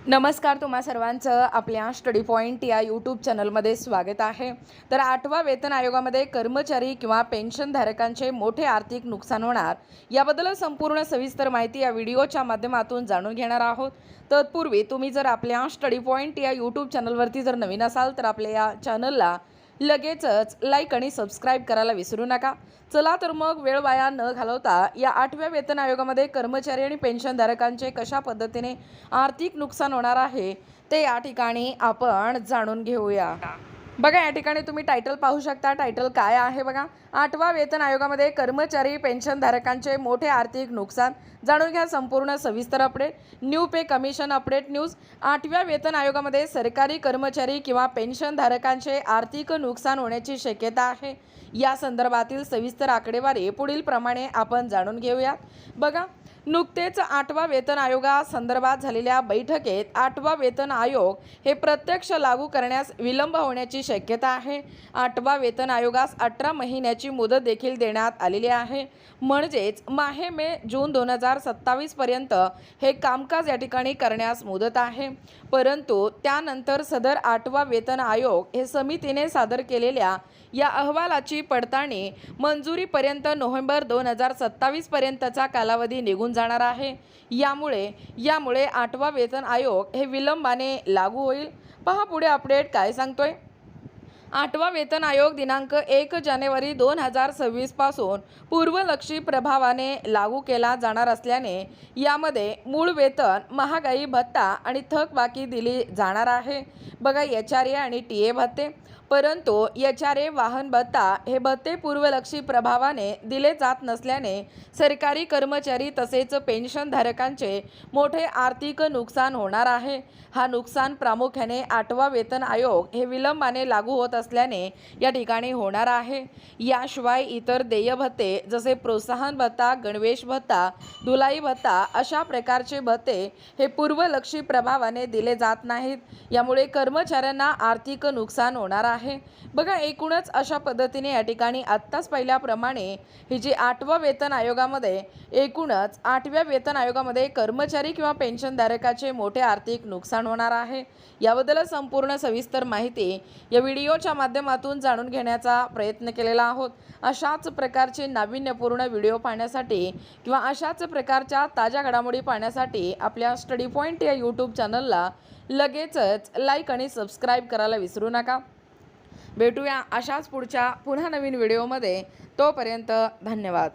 नमस्कार, तुम्हा सर्वांचं आपल्या स्टडी पॉईंट या यूट्यूब चॅनलमध्ये स्वागत आहे। तर 8व्या वेतन आयोगामध्ये कर्मचारी किंवा पेन्शनधारकांचे मोठे आर्थिक नुकसान होणार याबद्दल संपूर्ण सविस्तर माहिती या व्हिडिओच्या माध्यमातून जाणून घेणार आहोत। तत्पूर्वी तुम्ही जर आपल्या स्टडी पॉईंट या यूट्यूब चॅनलवरती जर नवीन असाल तर आपल्या या चॅनलला लगेचच लाईक आणि सबस्क्राईब करायला विसरू नका। चला तर मग वेळ वाया न घालवता या 8व्या वेतन आयोगामध्ये कर्मचारी आणि पेन्शनधारकांचे कशा पद्धतीने आर्थिक नुकसान होणार आहे ते या ठिकाणी आपण जाणून घेऊया। बघा, या ठिकाणी तुम्ही टायटल पाहू शकता। टायटल काय आहे बघा, 8व्या वेतन आयोगामध्ये कर्मचारी पेन्शनधारकांचे मोठे आर्थिक नुकसान। जाणून घ्या संपूर्ण सविस्तर update. New pay commission update news. 8व्या वेतन आयोगामध्ये सरकारी कर्मचारी किंवा पेन्शनधारकांचे आर्थिक नुकसान होण्याची शक्यता आहे। या संदर्भातील सविस्तर आकडेवारी पुढील प्रमाणे आपण जाणून घेऊया। बघा, नुकतेच 8व्या वेतन आयोगासंदर्भात झालेल्या बैठकीत 8वा वेतन आयोग हे प्रत्यक्ष लागू करण्यास विलंब होण्याची शक्यता आहे। 8वा वेतन आयोगास 18 महिन्याची मुदत देखील देण्यात आलेली आहे, म्हणजेच माहे मे जून 2027 पर्यंत हे कामकाज या ठिकाणी करण्यास मुदत आहे। परंतु त्यानंतर सदर 8वा वेतन आयोग हे समितीने सादर केलेल्या या अहवालाची पडताळणी मंजुरीपर्यंत नोव्हेंबर 2027 पर्यंतचा कालावधी निघून जाणार आहे। यामुळे 8वा वेतन आयोग हे विलंबाने लागू होईल। पहा पुढे अपडेट काय सांगतोय। 8वा वेतन आयोग दिनांक 1 जानेवारी 2026 पासून पूर्वलक्षी प्रभावाने लागू केला जाणार असल्याने यामध्ये मूळ वेतन, महागाई भत्ता आणि थकबाकी दिली जाणार आहे। बघा, एचआरए आणि टीए भत्ते। परंतु एचआरए, वाहन भत्ता हे भत्ते पूर्वलक्षी प्रभावाने दिले जात नसल्याने सरकारी कर्मचारी तसेच पेन्शनधारकांचे मोठे आर्थिक नुकसान होणार आहे। हा नुकसान प्रामुख्याने 8वा वेतन आयोग हे विलंबाने लागू होत असल्याने या ठिकाणी होणार आहे। याशिवाय इतर देय भत्ते जसे प्रोत्साहन भत्ता, गणवेश भत्ता, धुलाई भत्ता अशा प्रकारचे भत्ते हे पूर्वलक्षी प्रभावाने दिले जात नाहीत। यामुळे कर्मचाऱ्यांना आर्थिक नुकसान होणार आहे। बघा, एकूणच अशा पद्धतीने या ठिकाणी आत्ताच पाहिल्याप्रमाणे ही जी 8वा वेतन आयोगामध्ये एकूणच 8व्या वेतन आयोगामध्ये कर्मचारी किंवा पेन्शनधारकाचे मोठे आर्थिक नुकसान होणार आहे। याबद्दल संपूर्ण सविस्तर माहिती या व्हिडिओच्या माध्यमातून जाणून घेण्याचा प्रयत्न केलेला आहोत। अशाच प्रकारचे नाविन्यपूर्ण व्हिडिओ पाहण्यासाठी किंवा अशाच प्रकारच्या ताज्या घडामोडी पाहण्यासाठी आपल्या स्टडी पॉईंट या यूट्यूब चॅनलला लगेचच लाईक आणि सबस्क्राईब करायला विसरू नका। भेटूया अशाच पुढच्या पुन्हा नवीन व्हिडिओमध्ये। तोपर्यंत धन्यवाद।